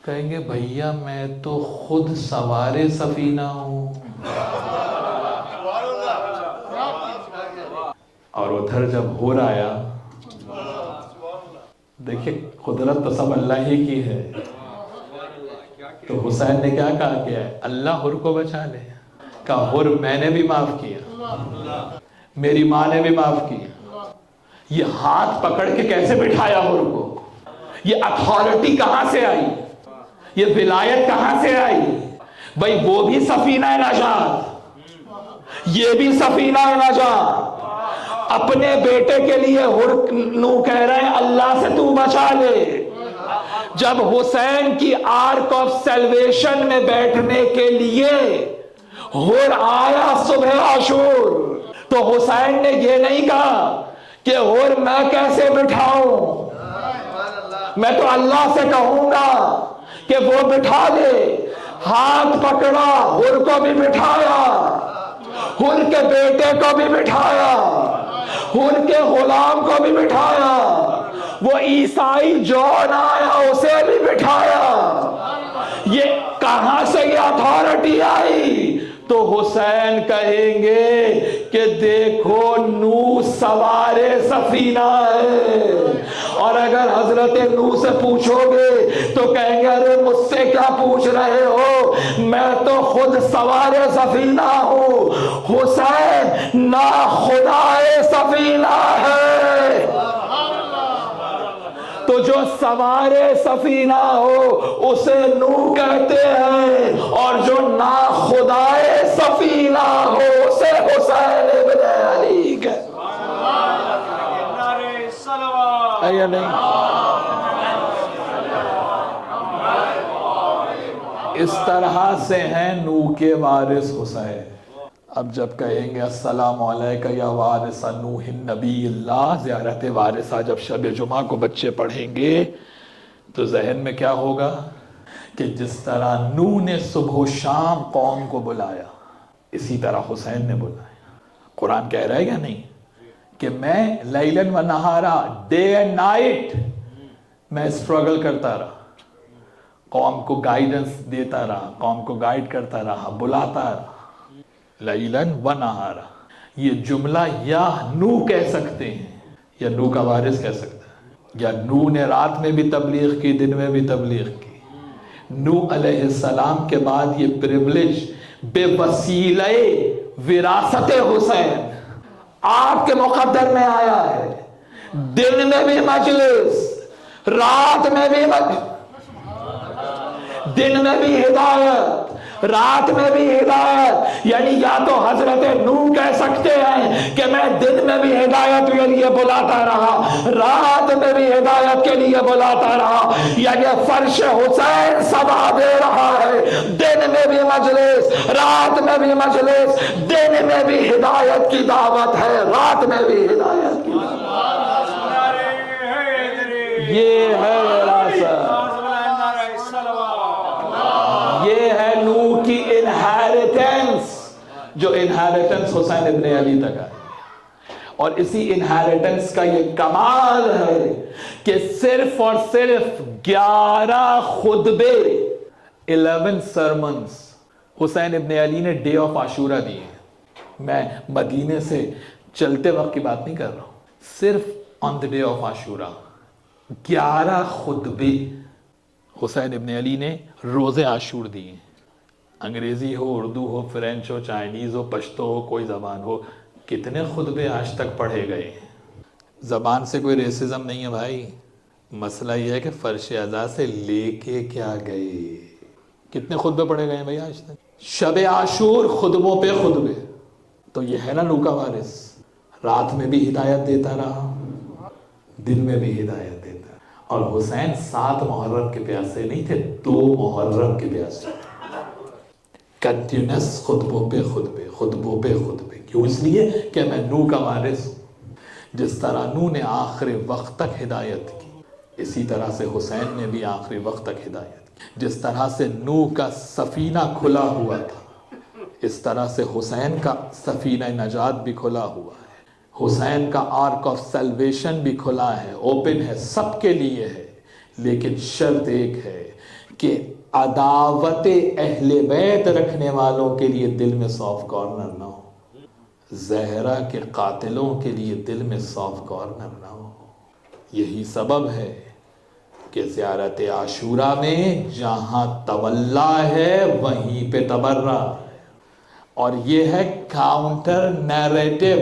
Speaker 1: کہیں گے بھیا میں تو خود سوار سفینہ ہوں۔ اور ادھر جب ہو رہا آیا، دیکھیں قدرت تو سب اللہ ہی کی ہے، تو حسین نے کیا کہا کہ اللہ حر کو بچا لے۔ کہا حر میں نے بھی معاف کیا، میری ماں نے بھی معاف کیا۔ یہ ہاتھ پکڑ کے کیسے بٹھایا حر کو؟ یہ اتھارٹی کہاں سے آئی؟ یہ ولایت کہاں سے آئی؟ بھائی وہ بھی سفینہ نجات، یہ بھی سفینہ نجات۔ اپنے بیٹے کے لیے حر نوح کہہ رہے ہیں اللہ سے تو بچا لے۔ جب حسین کی آرک آف سیلویشن میں بیٹھنے کے لیے حر آیا صبح عاشور، تو حسین نے یہ نہیں کہا کہ حر میں کیسے بٹھاؤں، میں تو اللہ سے کہوں گا کہ وہ بٹھا دے۔ ہاتھ پکڑا، حر کو بھی بٹھایا، حر کے بیٹے کو بھی بٹھایا، حر کے غلام کو بھی بٹھایا، وہ عیسائی جون آیا اسے بھی بٹھایا۔ یہ کہاں سے یہ اتھارٹی آئی؟ تو حسین کہیں گے کہ دیکھو نوح سوار سفینہ ہے، اور اگر حضرت نوح سے پوچھو گے تو کہیں گے ارے مجھ سے کیا پوچھ رہے ہو، میں تو خود سوار سفینہ ہوں۔ حسین نا خدائے سفینہ ہے، تو جو سوار سفینہ ہو اسے نوح کہتے ہیں، اور جو نا خدائے سفینہ ہو اسے حسین ابن علی کہتے ہیں۔ یا نہیں؟ اس طرح سے ہیں نوح کے وارث حسین۔ اب جب کہیں گے السلام علیکہ یا وارث نوح نبی اللہ، زیارت وارثہ جب شب جمعہ کو بچے پڑھیں گے تو ذہن میں کیا ہوگا کہ جس طرح نوح نے صبح و شام قوم کو بلایا، اسی طرح حسین نے بلایا۔ قرآن کہہ رہا ہے یا نہیں کہ میں لیلاً و نہارا، ڈے اینڈ نائٹ میں اسٹرگل کرتا رہا، قوم کو گائیڈنس دیتا رہا، قوم کو گائیڈ کرتا رہا، بلاتا رہا، لیلاً و نہارا۔ یہ جملہ یا نوح کہہ سکتے ہیں یا نوح کا وارث کہہ سکتا ہے، یا نوح نے رات میں بھی تبلیغ کی، دن میں بھی تبلیغ کی۔ نوح علیہ السلام کے بعد یہ پریولیج بے وسیلہ وراثت حسین آپ کے مقدر میں آیا ہے، دن میں بھی مجلس، رات میں بھی دن میں بھی ہدایت، رات میں بھی ہدایت۔ یعنی یا تو حضرت نوح کہہ سکتے ہیں کہ میں دن میں بھی ہدایت کے لیے بلاتا رہا، رات میں بھی ہدایت کے لیے بلاتا رہا، یا یہ فرش حسین صدا دے رہا ہے، دن میں بھی مجلس، رات میں بھی مجلس، دن میں بھی ہدایت کی دعوت ہے، رات میں بھی ہدایت کی دعوت۔ یہ ہے وراثت، یہ ہے نوح کی انہیریٹنس، جو انہیریٹنس حسین ابن علی تک آئی۔ اور اسی انہیریٹنس کا یہ کمال ہے کہ صرف اور صرف 11 خطبے، 11 سرمنز حسین ابن علی نے ڈے آف عاشورہ دیے۔ میں مدینے سے چلتے وقت کی بات نہیں کر رہا ہوں، صرف آن دی ڈے آف عاشورہ 11 خطبے حسین ابن علی نے روز عاشور دیے۔ انگریزی ہو، اردو ہو، فرینچ ہو، چائنیز ہو، پشتو ہو، کوئی زبان ہو، کتنے خطبے آج تک پڑھے گئے ہیں۔ زبان سے کوئی ریسزم نہیں ہے بھائی، مسئلہ یہ ہے کہ فرش ازا سے لے کے کیا گئے۔ کتنے خطبے پڑھے گئے ہیں بھائی آج تک؟ شب عاشور خطبوں پہ خطبے۔ تو یہ ہے نا نوح کا وارث، رات میں بھی ہدایت دیتا رہا، دن میں بھی ہدایت دیتا رہا۔ اور حسین 7 محرم کے پیاسے نہیں تھے، 2 محرم کے پیاسے، کنٹینس خطبوں پہ خطبے، خطبوں پہ خطبے۔ کیوں؟ اس لیے کہ میں نوح کا وارث ہوں۔ جس طرح نوح نے آخری وقت تک ہدایت کی، اسی طرح سے حسین نے بھی آخری وقت تک ہدایت کی۔ جس طرح سے نوح کا سفینہ کھلا ہوا تھا، اس طرح سے حسین کا سفینہ نجات بھی کھلا ہوا ہے۔ حسین کا آرک آف سیلویشن بھی کھلا ہے، اوپن ہے، سب کے لیے ہے۔ لیکن شرط ایک ہے کہ عداوت اہل بیت رکھنے والوں کے لیے دل میں سافٹ کارنر نہ ہو، زہرا کے قاتلوں کے لیے دل میں سافٹ کارنر نہ ہو۔ یہی سبب ہے کہ زیارت عاشورہ میں جہاں تولا ہے وہیں پہ تبرہ ہے۔ اور یہ ہے counter narrative.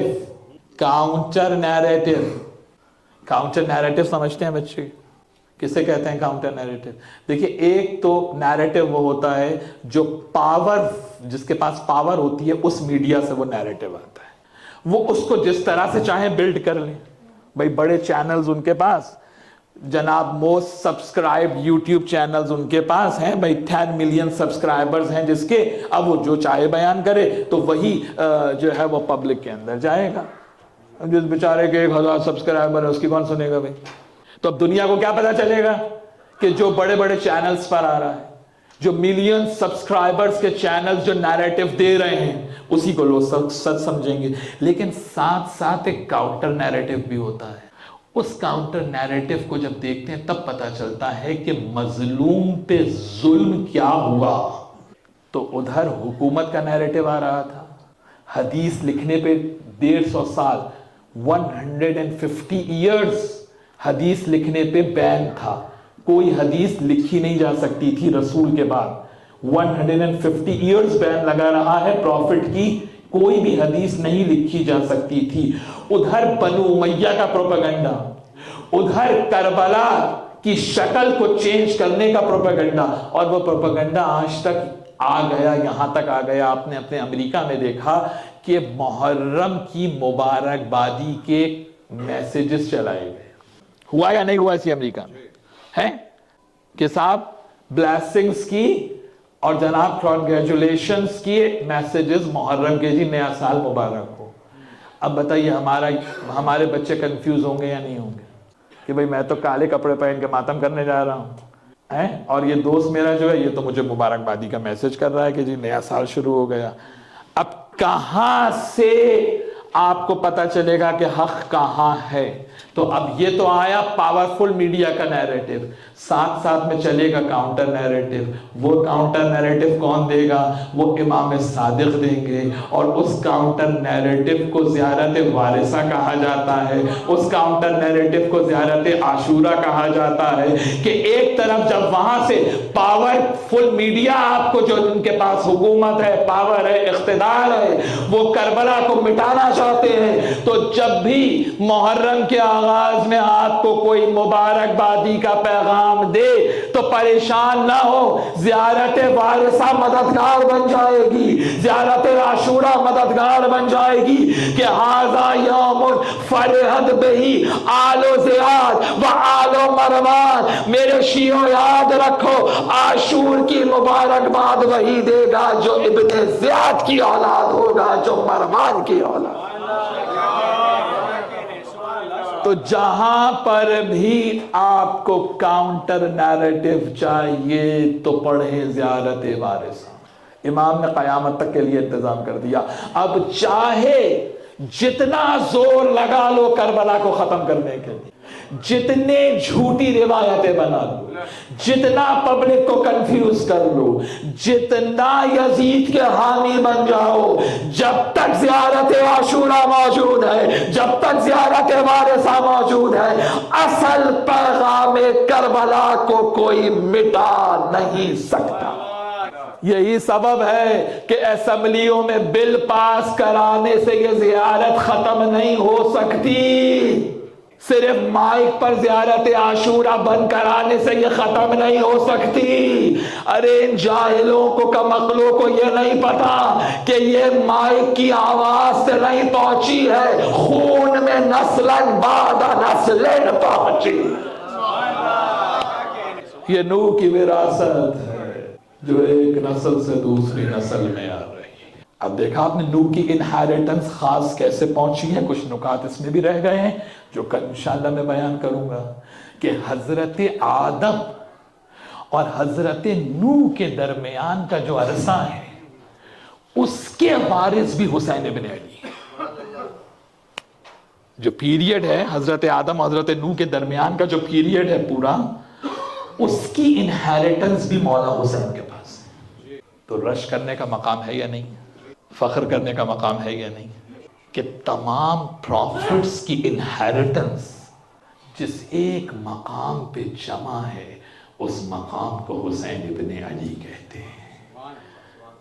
Speaker 1: Counter narrative, counter narrative سمجھتے ہیں بچے؟ کسے کہتے ہیں کاؤنٹر نیریٹو؟ دیکھیے، ایک تو نیریٹو وہ ہوتا ہے جو پاور، جس کے پاس پاور ہوتی ہے اس میڈیا سے وہ نیریٹو آتا ہے، وہ اس کو جس طرح سے چاہیں بلڈ کر لیں۔ بھائی بڑے چینلز ان کے پاس، جناب موسٹ سبسکرائب یوٹیوب چینلز ان کے پاس ہیں، بھائی 10 ملین سبسکرائبرز ہیں جس کے، اب وہ جو چاہے بیان کرے تو وہی جو ہے وہ پبلک کے اندر جائے گا۔ جس بیچارے کے 1000 سبسکرائبر ہے اس کی کون سنے گا بھائی؟ تو اب دنیا کو کیا پتا چلے گا کہ جو بڑے بڑے چینلز پر آ رہا ہے، جو ملین سبسکرائبرز کے چینلز جو نیریٹو دے رہے ہیں اسی کو لوگ سچ سمجھیں گے، لیکن ساتھ ساتھ ایک کاؤنٹر نیریٹو بھی ہوتا ہے۔ اس کاؤنٹر نیریٹو کو جب دیکھتے ہیں تب پتا چلتا ہے کہ مظلوم پہ ظلم کیا ہوا۔ تو ادھر حکومت کا نیریٹو آ رہا تھا، حدیث لکھنے پہ 150 سال 150 ایئرز حدیث لکھنے پہ بین تھا، کوئی حدیث لکھی نہیں جا سکتی تھی رسول کے بعد، 150 ایئرز بین لگا رہا ہے پروفٹ کی، کوئی بھی حدیث نہیں لکھی جا سکتی تھی۔ ادھر بنو امیہ کا پروپیگنڈا، ادھر کربلا کی شکل کو چینج کرنے کا پروپیگنڈا، اور وہ پروپیگنڈا آج تک آ گیا، یہاں تک آ گیا۔ آپ نے اپنے امریکہ میں دیکھا کہ محرم کی مبارکبادی کے میسیجز چلائے گئے، ہوا یا نہیں ہوا اسی امریکہ میں ہے کہ صاحب بلیسنگز کی اور جناب کنگریچولیشنز کی میسیجز محرم کے، جی نیا سال مبارک ہو۔ اب بتائیے ہمارے بچے کنفیوز ہوں گے یا نہیں ہوں گے کہ بھئی میں تو کالے کپڑے پہن کے ماتم کرنے جا رہا ہوں، اور یہ دوست میرا جو ہے یہ تو مجھے مبارکبادی کا میسج کر رہا ہے کہ جی نیا سال شروع ہو گیا۔ اب کہاں سے آپ کو پتا چلے گا کہ حق کہاں ہے؟ تو اب یہ تو آیا پاورفل میڈیا کا نیریٹو، ساتھ ساتھ میں چلے گا کاؤنٹر نیریٹو۔ وہ کاؤنٹر نیریٹو کون دے گا؟ وہ امام صادق دیں گے، اور اس کاؤنٹر نیریٹو کو زیارت وارثہ کہا جاتا ہے، اس کاؤنٹر نیریٹو کو زیارت عاشورہ کہا جاتا ہے کہ ایک طرف جب وہاں سے پاورفل میڈیا آپ کو جو ان کے پاس حکومت ہے، پاور ہے، اقتدار ہے، وہ کربلا کو مٹانا چاہتے ہیں، تو جب بھی محرم کے آغاز میں آپ کو کوئی مبارکبادی کا پیغام دے تو پریشان نہ ہو، زیارت وارثہ مددگار بن جائے گی، زیارت عاشورہ مددگار بن جائے گی کہ ھذا یوم فرحت بہی آل زیاد و آل مروان۔ میرے شیعوں یاد رکھو، عاشور کی مبارکباد وہی دے گا جو ابن زیاد کی اولاد ہوگا، جو مروان کی اولاد۔ تو جہاں پر بھی آپ کو کاؤنٹر نیریٹو چاہیے تو پڑھیں زیارت وارثہ۔ امام نے قیامت تک کے لیے انتظام کر دیا۔ اب چاہے جتنا زور لگا لو کربلا کو ختم کرنے کے لیے، جتنے جھوٹی روایتیں بنا لو، جتنا پبلک کو کنفیوز کر لو، جتنا یزید کے حامی بن جاؤ، جب تک زیارت عاشورہ موجود ہے، جب تک زیارت وارثہ موجود ہے، اصل پیغام کربلا کو کوئی مٹا نہیں سکتا۔ یہی سبب ہے کہ اسمبلیوں میں بل پاس کرانے سے یہ زیارت ختم نہیں ہو سکتی، صرف مائک پر زیارت عاشورہ بند کرانے سے یہ ختم نہیں ہو سکتی۔ ارے ان جاہلوں کو کمقلوں کو یہ نہیں پتا کہ یہ مائک کی آواز سے نہیں پہنچی ہے، خون میں نسلن بعد نسلن پہنچی۔ یہ نوح کی وراثت ہے جو ایک نسل سے دوسری نسل میں آ رہی ہے۔ اب دیکھا آپ نے نوح کی انہیریٹنس خاص کیسے پہنچی ہے، کچھ نکات اس میں بھی رہ گئے ہیں جو کل انشاءاللہ میں بیان کروں گا کہ حضرت آدم اور حضرت نوح کے درمیان کا جو عرصہ ہے اس کے وارث بھی حسین ابن علی ہے۔ جو پیریڈ ہے حضرت آدم اور حضرت نوح کے درمیان کا جو پیریڈ ہے پورا، اس کی انہیریٹنس بھی مولا حسین کے پاس ہے۔ تو رش کرنے کا مقام ہے یا نہیں؟ فخر کرنے کا مقام ہے یا نہیں کہ تمام پروفٹس کی انہیریٹنس جس ایک مقام پہ جمع ہے اس مقام کو حسین ابن علی کہتے ہیں،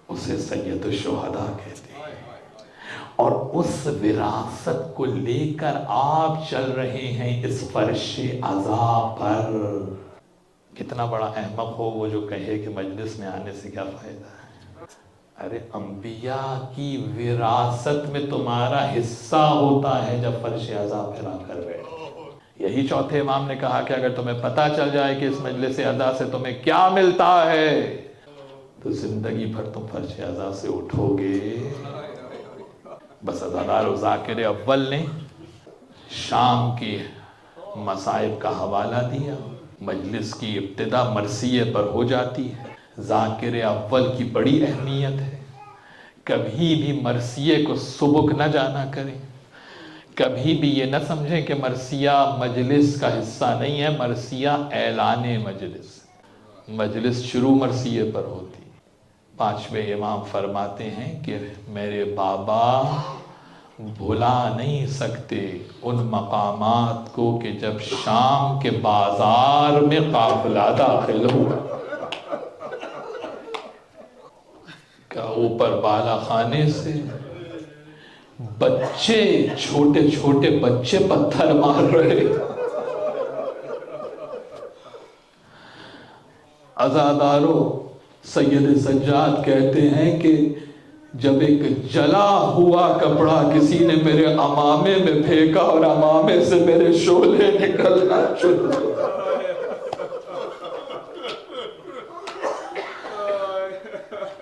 Speaker 1: اسے سید الشہداء کہتے ہیں، اور اس وراثت کو لے کر آپ چل رہے ہیں اس فرش عزا پر۔ کتنا بڑا احمق ہو وہ جو کہے کہ مجلس میں آنے سے کیا فائدہ ہے۔ ارے انبیاء کی وراثت میں تمہارا حصہ ہوتا ہے جب فرش عزا پھیلا کر بیٹھے۔ یہی چوتھے امام نے کہا کہ اگر تمہیں پتا چل جائے کہ اس مجلس عزا سے تمہیں کیا ملتا ہے تو زندگی بھر تم فرش عزا سے اٹھو گے۔ بس عزادار و ذاکر اول نے شام کی مصائب کا حوالہ دیا، مجلس کی ابتدا مرثیے پر ہو جاتی ہے، ذاکر اول کی بڑی اہمیت ہے. کبھی بھی مرثیے کو سبک نہ جانا کریں. کبھی بھی یہ نہ سمجھیں کہ مرثیہ مجلس کا حصہ نہیں ہے. مرثیہ اعلان مجلس، مجلس شروع مرثیے پر ہوتی. پانچویں امام فرماتے ہیں کہ میرے بابا بھلا نہیں سکتے ان مقامات کو کہ جب شام کے بازار میں قافلہ داخل ہوا. کہ اوپر بالا خانے سے بچے، چھوٹے چھوٹے بچے پتھر مار رہے. عزادارو، سید سجاد کہتے ہیں کہ جب ایک جلا ہوا کپڑا کسی نے میرے امامے میں پھینکا اور امامے سے میرے شعلے نکلنا شروع ہو.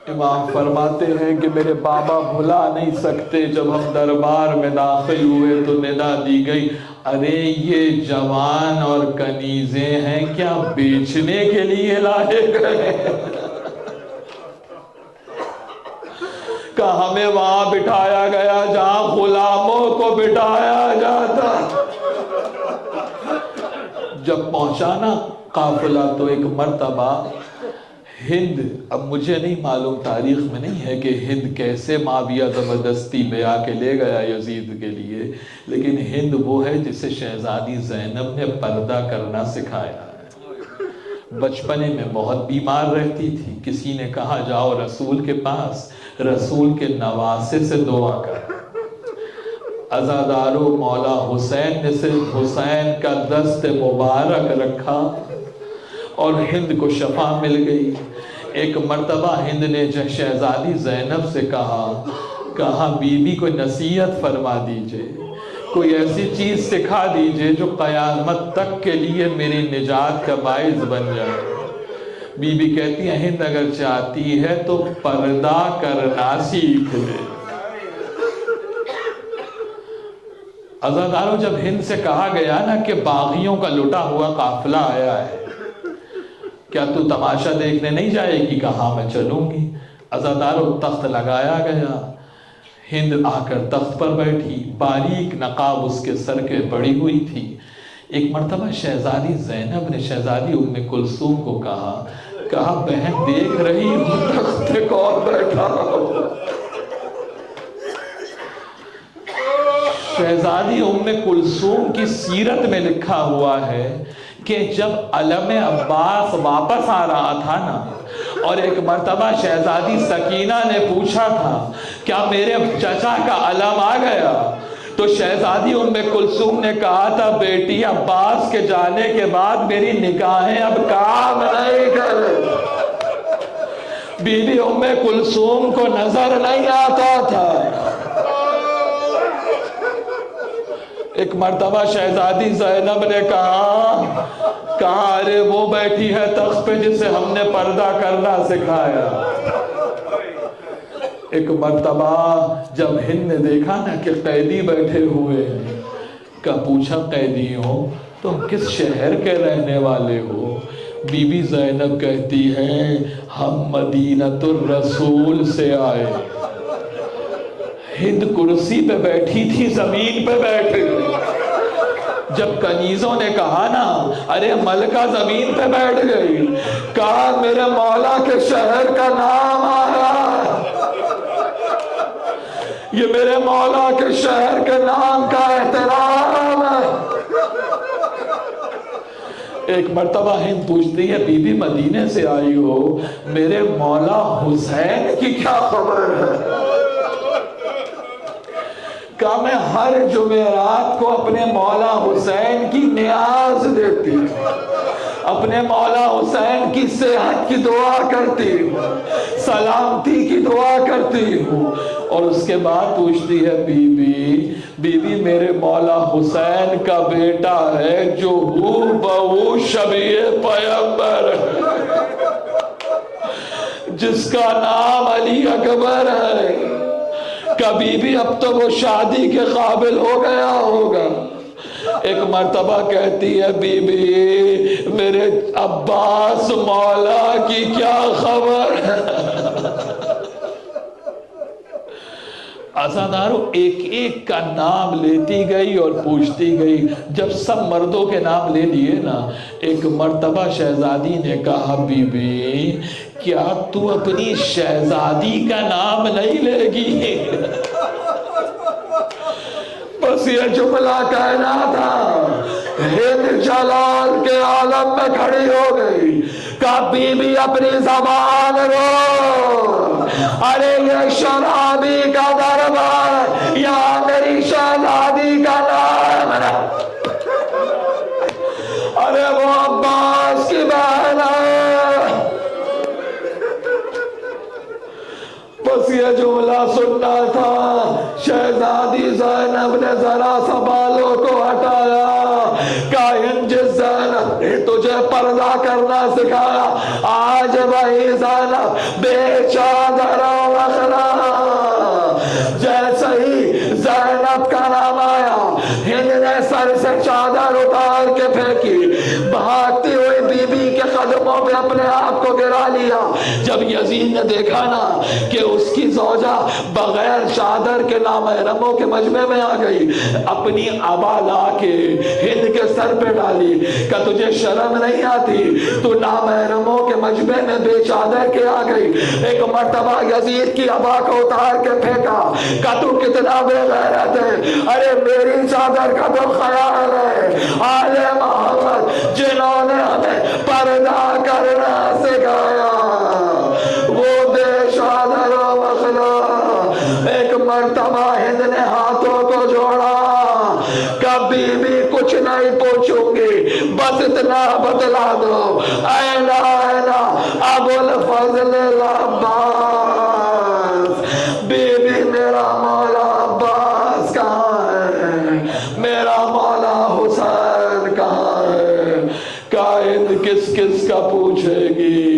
Speaker 1: امام فرماتے ہیں کہ میرے بابا بھلا نہیں سکتے جب ہم دربار میں داخل ہوئے تو ندا دی گئی، ارے یہ جوان اور کنیزیں ہیں کیا بیچنے کے لیے لائے گئے؟ کہ ہمیں وہاں بٹھایا گیا جہاں غلاموں کو بٹھایا جاتا. جب پہنچا نا قافلہ تو ایک مرتبہ ہند، اب مجھے نہیں معلوم، تاریخ میں نہیں ہے کہ ہند کیسے معاویہ زبردستی میں آ کے لے گیا یزید کے لیے، لیکن ہند وہ ہے جسے شہزادی زینب نے پردہ کرنا سکھایا ہے. بچپنے میں بہت بیمار رہتی تھی. کسی نے کہا جاؤ رسول کے پاس، رسول کے نواسے سے دعا کر. عزادارو، مولا حسین نے صرف حسین کا دست مبارک رکھا اور ہند کو شفا مل گئی. ایک مرتبہ ہند نے شہزادی زینب سے کہا بی بی کوئی نصیحت فرما دیجئے، کوئی ایسی چیز سکھا دیجئے جو قیامت تک کے لیے میری نجات کا باعث بن جائے. بی بی کہتی ہے ہند اگر چاہتی ہے تو پردہ کرنا سیکھ لے. عزادارو، جب ہند سے کہا گیا نا کہ باغیوں کا لٹا ہوا قافلہ آیا ہے، کیا تو تماشا دیکھنے نہیں جائے گی؟ کہا میں چلوں گی. عزادارو، تخت لگایا گیا. ہند آ کر تخت پر بیٹھی. باریک نقاب اس کے سر کے بڑی ہوئی تھی. ایک مرتبہ شہزادی زینب نے شہزادی ام کلثوم کو کہا بہن دیکھ رہی ہوں تخت پہ کون بیٹھا ہو. شہزادی ام کلثوم کی سیرت میں لکھا ہوا ہے کہ جب علم عباس واپس آ رہا تھا نا، اور ایک مرتبہ شہزادی سکینہ نے پوچھا تھا کیا میرے چچا کا علم آ گیا، تو شہزادی ام کلثوم نے کہا تھا بیٹی عباس کے جانے کے بعد میری نگاہیں اب کام نہیں کر. بی بی ام کلثوم کو نظر نہیں آتا تھا. ایک مرتبہ شہزادی زینب نے کہا ارے وہ بیٹھی ہے تخت پہ جسے ہم نے پردہ کرنا سکھایا. ایک مرتبہ جب ہند نے دیکھا نا کہ قیدی بیٹھے ہوئے ہیں، کہ پوچھا قیدیوں تم کس شہر کے رہنے والے ہو؟ بی بی زینب کہتی ہیں ہم مدینۃ الرسول سے آئے. ہند کرسی پہ بیٹھی تھی، زمین پہ بیٹھے. جب کنیزوں نے کہا نا ارے ملکہ زمین پہ بیٹھ گئی، کہا میرے مولا کے شہر کا نام آیا، یہ میرے مولا کے شہر کے نام کا احترام ہے. ایک مرتبہ ہند پوچھتی ہے بی بی مدینے سے آئی ہو، میرے مولا حسین کی کیا خبر ہے؟ کہ میں ہر جمعرات کو اپنے مولا حسین کی نیاز دیتی ہوں، اپنے مولا حسین کی صحت کی دعا کرتی ہوں، سلامتی کی دعا کرتی ہوں. اور اس کے بعد پوچھتی ہے بی بی میرے مولا حسین کا بیٹا ہے جو ہو بہو شبیہ پیغمبر ہے، جس کا نام علی اکبر ہے. کبھی بھی اب تو وہ شادی کے قابل ہو گیا ہوگا. ایک مرتبہ کہتی ہے بی بی میرے عباس مولا کی کیا خبر؟ عزادارو ایک ایک کا نام لیتی گئی اور پوچھتی گئی. جب سب مردوں کے نام لے لیے نا، ایک مرتبہ شہزادی نے کہا بی بی کیا تو اپنی شہزادی کا نام نہیں لے گی؟ بس یہ جملہ کہنا تھا، ہند جلال کے عالم میں کھڑی ہو گئی. کہا بی بی اپنی زبان رو، ارے یہ شرابی کا دربار یا میری شہزادی کا نام ہے. ارے وہ عباس کی بہن ہے. بس یہ جملہ سننا تھا. شہزادی زینب نے ذرا سا بالوں کو ہٹایا. کہا ہند زینب نے تجھے پردہ کرنا سکھایا، آج وہی زینب بے چادر و اخلا. جیسے ہی زینب کا نام آیا، ہند نے سر سے چادر اتار کے پھینکی، بھاگتی ہوئی بی بی کے قدموں پہ اپنے آپ کو گرا لیا. جب یزید نے دیکھا نا کہ اس کی زوجہ بغیر چادر کے نامحرموں کے مجمع میں آ گئی، اپنی عبا لا کے ہند کے سر پہ ڈالی. کہ تجھے شرم نہیں آتی؟ تو نامحرموں کے مجمع میں بے چادر کے آ گئی. ایک مرتبہ یزید کی عبا کو اتار کے پھینکا. کہ تو کتنا بے غیرت ہے، ارے میری چادر کا تو خیال ہے. آل محمد جنہوں نے ہمیں پردہ کرنا سکھایا، وہ بے چادر و مخلا. ایک مرتبہ ہند نے ہاتھوں کو جوڑا. کبھی بھی کچھ نہیں پوچھوں گی، بس اتنا بتلا دو اینا اینا ابو الفضل العباس. بی بی میرا مولا عباس کہاں ہے؟ میرا مولا حسین کہاں ہے؟ کائن کس کس کا پوچھے گی؟